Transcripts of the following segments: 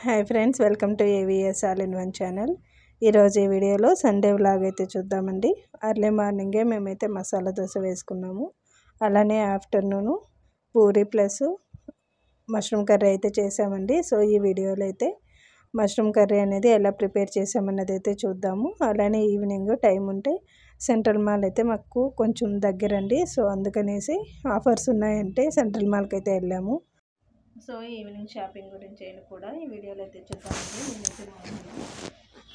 Hi friends, welcome to AVS all in one channel. ఈరోజు ఈ వీడియోలో సండే వ్లాగ్ అయితే చూద్దామండి. అర్లీ మార్నింగే మేమైతే మసాలా దోశ వేసుకున్నాము. అలానే afternoon puri plus mushroom curry అయితే చేసామండి. సో ఈ వీడియోలో అయితే మష్రూమ్ కర్రీ అనేది ఎలా ప్రిపేర్ చేసామన్నది అయితే చూద్దాము. అలానే ఈవినింగ్ టైం ఉంటే సెంట్రల్ మాల్ అయితే మాకు కొంచెం దగ్గరండి. సో అందుకనేసి ఆఫర్స్ ఉన్నాయంటే సెంట్రల్ మాల్కి అయితే వెళ్ళాము. సో ఈవినింగ్ షాపింగ్ గురించి అయినా కూడా ఈ వీడియోలో అయితే చూద్దామండి. నేనైతే మార్నింగ్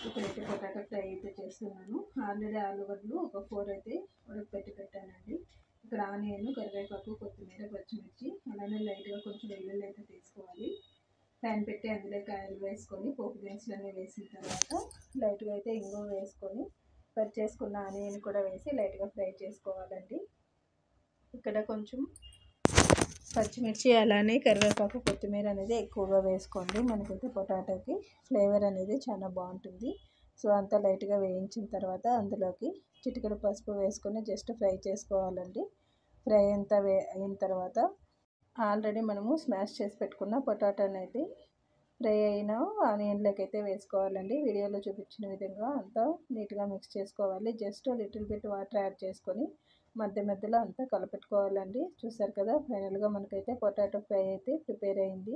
ఇప్పుడైతే పొటాటో ఫ్రై అయితే చేస్తున్నాను. ఆల్రెడీ ఆలుగడ్డలు ఒక 4 అయితే ఉడకపెట్టి పెట్టానండి. ఇక్కడ ఆనియన్, కరివేపాకు, కొత్తిమీర, పచ్చిమిర్చి, అలానే లైట్గా కొంచెం వెల్లుల్లి అయితే తీసుకోవాలి. ప్యాన్ పెట్టి అందులోకి ఆయిల్ వేసుకొని పోపు దినుసులన్నీ వేసిన తర్వాత లైట్గా అయితే ఇంగువ వేసుకొని కట్ చేసుకున్న ఆనియన్ కూడా వేసి లైట్గా ఫ్రై చేసుకోవాలండి. ఇక్కడ కొంచెం పచ్చిమిర్చి అలానే కరివేపాకు, కొత్తిమీర అనేది ఎక్కువగా వేసుకోండి. మనకైతే పొటాటోకి ఫ్లేవర్ అనేది చాలా బాగుంటుంది. సో అంతా లైట్గా వేయించిన తర్వాత అందులోకి చిటికెడు పసుపు వేసుకొని జస్ట్ ఫ్రై చేసుకోవాలండి. ఫ్రై అంతా అయిన తర్వాత ఆల్రెడీ మనము స్మాష్ చేసి పెట్టుకున్న పొటాటోని అయితే ఫ్రై అయిన ఆనియన్లోకి అయితే వేసుకోవాలండి. వీడియోలో చూపించిన విధంగా అంతా నీట్గా మిక్స్ చేసుకోవాలి. Just little bit water add చేసుకొని మధ్యలో అంతా కలపెట్టుకోవాలండి. చూసారు కదా, ఫైనల్గా మనకైతే పొటాటో ఫ్రై అయితే ప్రిపేర్ అయింది.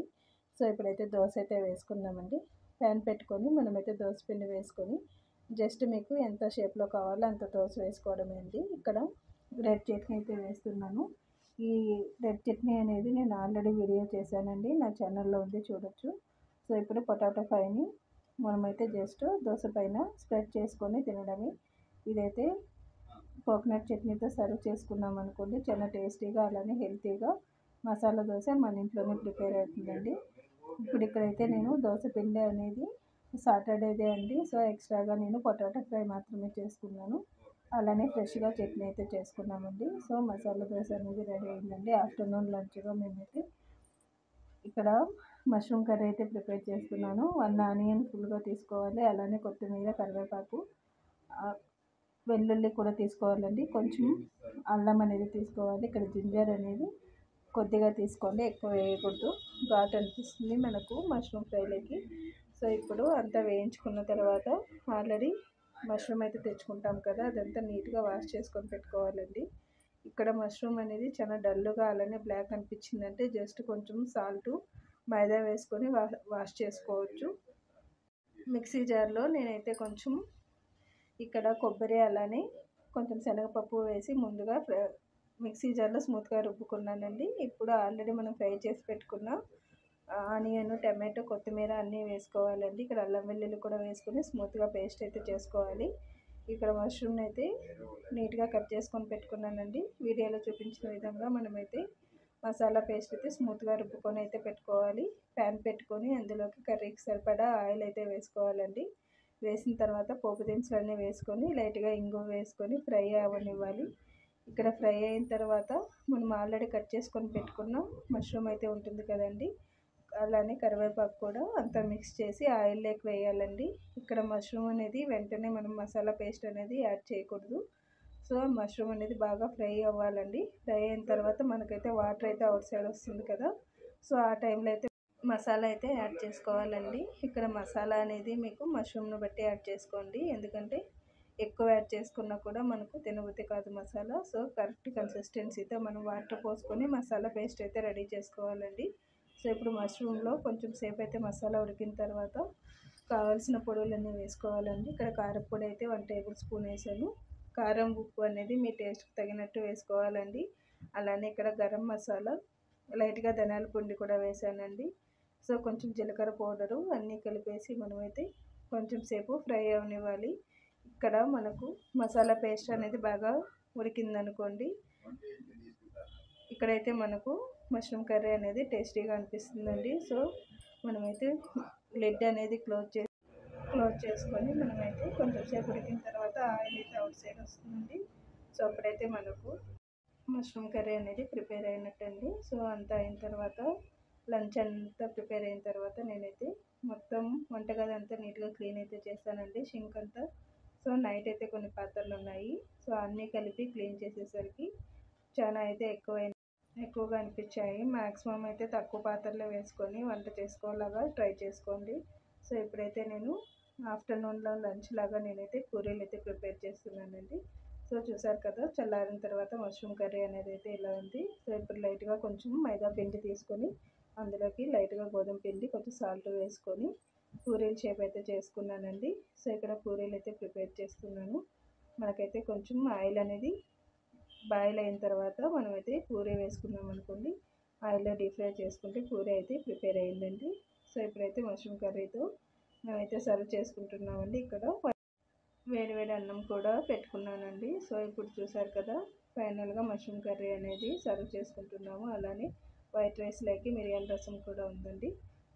సో ఇప్పుడైతే దోశ అయితే వేసుకుందామండి. ప్యాన్ పెట్టుకొని మనమైతే దోశ పిండి వేసుకొని జస్ట్ మీకు ఎంత షేప్లో కావాలో అంత దోశ వేసుకోవడమే అండి. ఇక్కడ రెడ్ చట్నీ అయితే వేస్తున్నాను. ఈ రెడ్ చట్నీ అనేది నేను ఆల్రెడీ వీడియో చేశానండి, నా ఛానల్లో ఉంది, చూడొచ్చు. సో ఇప్పుడు పొటాటో ఫ్రైని మనమైతే జస్ట్ దోశ పైన స్ప్రెడ్ చేసుకొని తినడమే. ఇదైతే కోకోనట్ చట్నీతో సర్వ్ చేసుకున్నాం అనుకోండి, చాలా టేస్టీగా అలానే హెల్తీగా మసాలా దోశ మన ఇంట్లోనే ప్రిపేర్ అవుతుందండి. ఇప్పుడు ఇక్కడైతే నేను దోశ పిండి అనేది సాటర్డేదే అండి. సో ఎక్స్ట్రాగా నేను పొటాటో ఫ్రై మాత్రమే చేసుకున్నాను. అలానే ఫ్రెష్గా చట్నీ అయితే చేసుకున్నామండి. సో మసాలా దోశ అనేది రెడీ అయిందండి. ఆఫ్టర్నూన్ లంచ్గా మేమైతే ఇక్కడ మష్రూమ్ కర్రీ అయితే ప్రిపేర్ చేస్తున్నాను. 1 ఆనియన్ ఫుల్గా తీసుకోవాలి. అలానే కొత్తిమీర, కరివేపాకు, వెల్లుల్లి కూడా తీసుకోవాలండి. కొంచెం అల్లం అనేది తీసుకోవాలి. ఇక్కడ జింజర్ అనేది కొద్దిగా తీసుకోండి, ఎక్కువ వేయకూడదు, ఘాట్ అనిపిస్తుంది మనకు మష్రూమ్ ఫ్రైలోకి. సో ఇప్పుడు అంతా వేయించుకున్న తర్వాత ఆల్రెడీ మష్రూమ్ అయితే తెచ్చుకుంటాం కదా, అదంతా నీట్గా వాష్ చేసుకొని పెట్టుకోవాలండి. ఇక్కడ మష్రూమ్ అనేది చాలా డల్గా అలానే బ్లాక్ అనిపించిందంటే జస్ట్ కొంచెం సాల్ట్, మైదా వేసుకొని వాష్ చేసుకోవచ్చు. మిక్సీ జార్లో నేనైతే కొంచెం ఇక్కడ కొబ్బరి అలానే కొంచెం శనగపప్పు వేసి ముందుగా మిక్సీ జార్లో స్మూత్గా రుబ్బుకున్నానండి. ఇప్పుడు ఆల్రెడీ మనం ఫ్రై చేసి పెట్టుకున్న ఆనియన్, టమాటో, కొత్తిమీర అన్నీ వేసుకోవాలండి. ఇక్కడ అల్లం వెల్లుల్లి కూడా వేసుకొని స్మూత్గా పేస్ట్ అయితే చేసుకోవాలి. ఇక్కడ మష్రూమ్ని అయితే నీట్గా కట్ చేసుకొని పెట్టుకున్నానండి. వీడియోలో చూపించిన విధంగా మనమైతే మసాలా పేస్ట్ అయితే స్మూత్గా రుబ్బుకొని అయితే పెట్టుకోవాలి. ప్యాన్ పెట్టుకొని అందులోకి కర్రీకి సరిపడా ఆయిల్ అయితే వేసుకోవాలండి. వేసిన తర్వాత పోపు దినుసులన్నీ వేసుకొని లైట్గా ఇంగువ వేసుకొని ఫ్రై అవ్వనివ్వాలి. ఇక్కడ ఫ్రై అయిన తర్వాత మనం ఆల్రెడీ కట్ చేసుకొని పెట్టుకున్న మష్రూమ్ అయితే ఉంటుంది కదండి, అలానే కరివేపాకు కూడా అంతా మిక్స్ చేసి ఆయిల్లోకి వేయాలండి. ఇక్కడ మష్రూమ్ అనేది వెంటనే మనం మసాలా పేస్ట్ అనేది యాడ్ చేయకూడదు. సో మష్రూమ్ అనేది బాగా ఫ్రై అవ్వాలండి. ఫ్రై అయిన తర్వాత మనకైతే వాటర్ అయితే అవుట్ సైడ్ వస్తుంది కదా, సో ఆ టైంలో అయితే మసాలా అయితే యాడ్ చేసుకోవాలండి. ఇక్కడ మసాలా అనేది మీకు మష్రూమ్ను బట్టి యాడ్ చేసుకోండి, ఎందుకంటే ఎక్కువ యాడ్ చేసుకున్నా కూడా మనకు తినబుద్ధి కాదు మసాలా. సో కరెక్ట్ కన్సిస్టెన్సీతో మనం వాటర్ పోసుకొని మసాలా పేస్ట్ అయితే రెడీ చేసుకోవాలండి. సో ఇప్పుడు మష్రూమ్లో కొంచెం సేపు అయితే మసాలా ఉడికిన తర్వాత కావాల్సిన పొడులన్నీ వేసుకోవాలండి. ఇక్కడ కారపొడి అయితే 1 టేబుల్ స్పూన్ వేసాను. కారం, ఉప్పు అనేది మీ టేస్ట్కి తగినట్టు వేసుకోవాలండి. అలానే ఇక్కడ గరం మసాలా, లైట్గా ధనియాల పొడి కూడా వేసానండి. సో కొంచెం జీలకర్ర పౌడరు అన్నీ కలిపేసి మనమైతే కొంచెం సేపు ఫ్రై అవనివ్వాలి. ఇక్కడ మనకు మసాలా పేస్ట్ అనేది బాగా ఉడికిందనుకోండి, ఇక్కడైతే మనకు మష్రూమ్ కర్రీ అనేది టేస్టీగా అనిపిస్తుందండి. సో మనమైతే లిడ్ అనేది క్లోజ్ చేసుకొని మనమైతే కొంచెం సేపు ఉడికిన తర్వాత ఆయిల్ అయితే అవుట్ సైడ్ వస్తుందండి. సో అప్పుడైతే మనకు మష్రూమ్ కర్రీ అనేది ప్రిపేర్ అయినట్టండి. సో అంతా అయిన తర్వాత లంచ్ అంతా ప్రిపేర్ అయిన తర్వాత నేనైతే మొత్తం వంటగది అంతా నీట్గా క్లీన్ అయితే చేస్తానండి, షింక్ అంతా. సో నైట్ అయితే కొన్ని పాత్రలు ఉన్నాయి, సో అన్నీ కలిపి క్లీన్ చేసేసరికి చాలా అయితే ఎక్కువైంది. ఎక్కువగా అనిపించాయి. మ్యాక్సిమం అయితే తక్కువ పాత్రలో వేసుకొని వంట చేసుకోవాలాగా ట్రై చేసుకోండి. సో ఇప్పుడైతే నేను ఆఫ్టర్నూన్లో లంచ్ లాగా నేనైతే పూరీలు అయితే ప్రిపేర్ చేస్తున్నానండి. సో చూసారు కదా, చల్లారిన తర్వాత మష్రూమ్ కర్రీ అనేది అయితే ఇలా ఉంది. సో ఇప్పుడు లైట్గా కొంచెం మైదా పిండి తీసుకొని అందులోకి లైట్గా గోధుమ పిండి కొంచెం సాల్ట్ వేసుకొని పూరీల షేప్ అయితే చేసుకున్నానండి. సో ఇక్కడ పూరీలు అయితే ప్రిపేర్ చేస్తున్నాను. మనకైతే కొంచెం ఆయిల్ అనేది బాయిల్ అయిన తర్వాత మనమైతే పూరీ వేసుకున్నాం అనుకోండి, ఆయిల్లో డీప్ ఫ్రై చేసుకుంటే పూరీ అయితే ప్రిపేర్ అయ్యిందండి. సో ఇప్పుడైతే మష్రూమ్ కర్రీతో మేమైతే సర్వ్ చేసుకుంటున్నామండి. ఇక్కడ వేడివేడి అన్నం కూడా పెట్టుకున్నానండి. సో ఇప్పుడు చూసారు కదా, ఫైనల్గా మష్రూమ్ కర్రీ అనేది సర్వ్ చేసుకుంటున్నాము. అలానే వైట్ రైస్లోకి మిరియాల రసం కూడా ఉందండి.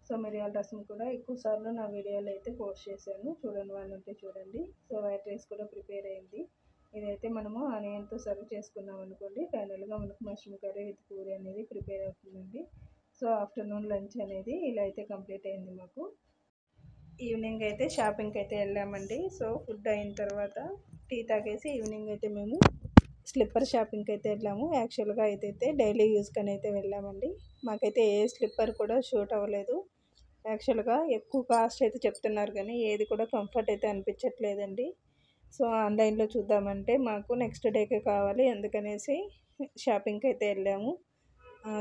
సో మిరియాల రసం కూడా ఎక్కువ సార్లు నా వీడియోలో అయితే పోస్ట్ చేశాను, చూడండి వాళ్ళు ఉంటే చూడండి. సో వైట్ రైస్ కూడా ప్రిపేర్ అయింది. ఇదైతే మనము ఆనియన్తో సర్వ్ చేసుకున్నాం అనుకోండి, ఫైనల్గా మనకు మష్రూమ్ కర్రీ విత్ పూరి అనేది ప్రిపేర్ అవుతుందండి. సో ఆఫ్టర్నూన్ లంచ్ అనేది ఇలా అయితే కంప్లీట్ అయింది మాకు. ఈవినింగ్ అయితే షాపింగ్కి అయితే వెళ్ళామండి. సో ఫుడ్ అయిన తర్వాత టీ తాగేసి ఈవినింగ్ అయితే మేము స్లిప్పర్ షాపింగ్కి అయితే వెళ్ళాము. యాక్చువల్గా అయితే డైలీ యూస్కని అయితే వెళ్ళామండి. మాకైతే ఏ స్లిప్పర్ కూడా షూట్ అవ్వలేదు. యాక్చువల్గా ఎక్కువ కాస్ట్ అయితే చెప్తున్నారు కానీ ఏది కూడా కంఫర్ట్ అయితే అనిపించట్లేదండి. సో ఆన్లైన్లో చూద్దామంటే మాకు నెక్స్ట్ డేకే కావాలి, అందుకనేసి షాపింగ్కి అయితే వెళ్ళాము.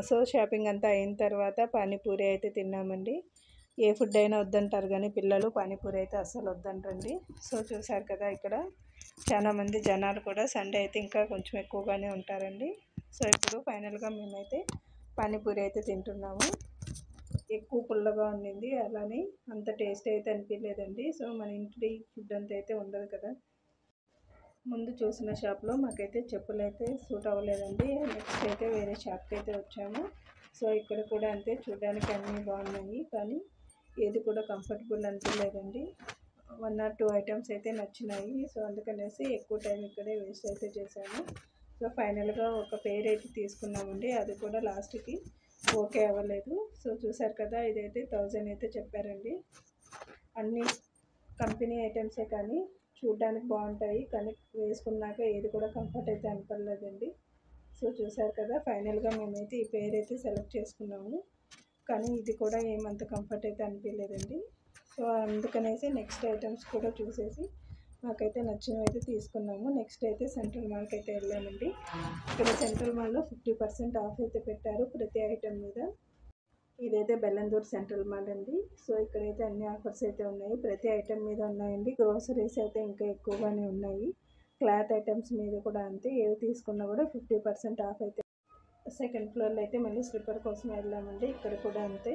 సో షాపింగ్ అంతా అయిన తర్వాత పానీపూరి అయితే తిన్నామండి. ఏ ఫుడ్ అయినా వద్దంటారు కానీ పిల్లలు పానీపూరి అయితే అస్సలు వద్దంటండి. సో చూసారు కదా, ఇక్కడ చాలామంది జనాలు కూడా సండే అయితే ఇంకా కొంచెం ఎక్కువగానే ఉంటారండి. సో ఇప్పుడు ఫైనల్గా మేమైతే పానీపూరి అయితే తింటున్నాము. ఎక్కువ పుల్లగా ఉండింది, అలానే అంత టేస్ట్ అయితే అనిపించలేదండి. సో మన ఇంటి ఫుడ్ అంత అయితే ఉండదు కదా. ముందు చూసిన షాప్లో మాకైతే చెప్పులు అయితే సూట్ అవ్వలేదండి. నెక్స్ట్ అయితే వేరే షాప్కి అయితే వచ్చాము. సో ఇక్కడ కూడా అంతే, చూడడానికి అన్నీ బాగున్నాయి కానీ ఏది కూడా కంఫర్టబుల్ అనిపించలేదండి. 1 or 2 ఐటమ్స్ అయితే నచ్చినాయి. సో అందుకనేసి ఎక్కువ టైం ఇక్కడే వేస్ట్ అయితే చేశాను. సో ఫైనల్గా ఒక పేర్ అయితే తీసుకున్నామండి, అది కూడా లాస్ట్కి ఓకే అవ్వలేదు. సో చూసారు కదా, ఇదైతే 1000 అయితే చెప్పారండి. అన్ని కంపెనీ ఐటమ్సే కానీ చూడడానికి బాగుంటాయి కానీ వేసుకున్నాక ఏది కూడా కంఫర్ట్ అయితే అనిపడలేదండి. సో చూసారు కదా, ఫైనల్గా మేమైతే ఈ పేర్ అయితే సెలెక్ట్ చేసుకున్నాము కానీ ఇది కూడా ఏమంత కంఫర్ట్ అయితే అనిపించలేదండి. సో అందుకనేసి నెక్స్ట్ ఐటమ్స్ కూడా చూసేసి మాకైతే నచ్చినవి అయితే తీసుకున్నాము. నెక్స్ట్ అయితే సెంట్రల్ మాల్కి అయితే వెళ్ళామండి. ఇక్కడ సెంట్రల్ మాల్లో 50% ఆఫ్ అయితే పెట్టారు ప్రతి ఐటెం మీద. ఇదైతే బెల్లందూర్ సెంట్రల్ మాల్ అండి. సో ఇక్కడైతే అన్ని ఆఫర్స్ అయితే ఉన్నాయి, ప్రతి ఐటెం మీద ఉన్నాయండి. గ్రోసరీస్ అయితే ఇంకా ఎక్కువగానే ఉన్నాయి, క్లాత్ ఐటమ్స్ మీద కూడా అంతే. ఏవి తీసుకున్నా కూడా 50% ఆఫ్ అయితే. సెకండ్ ఫ్లోర్లో అయితే మళ్ళీ స్లిప్పర్ కోసం వెళ్ళామండి. ఇక్కడ కూడా అంతే,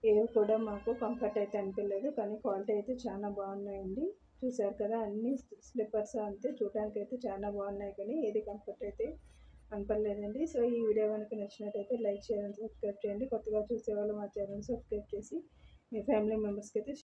ఏవి కూడా మాకు కంఫర్ట్ అయితే అనిపించలేదు కానీ క్వాలిటీ అయితే చాలా బాగున్నాయండి. చూసారు కదా, అన్ని స్లిప్పర్స్ అంతే చూడడానికి అయితే చాలా బాగున్నాయి కానీ ఏది కంఫర్ట్ అయితే అనిపడలేదండి. సో ఈ వీడియో కనుక నచ్చినట్టయితే లైక్ చేయండి, సబ్స్క్రైబ్ చేయండి. కొత్తగా చూసేవాళ్ళు మా ఛానల్ సబ్స్క్రైబ్ చేసి మీ ఫ్యామిలీ మెంబర్స్కి అయితే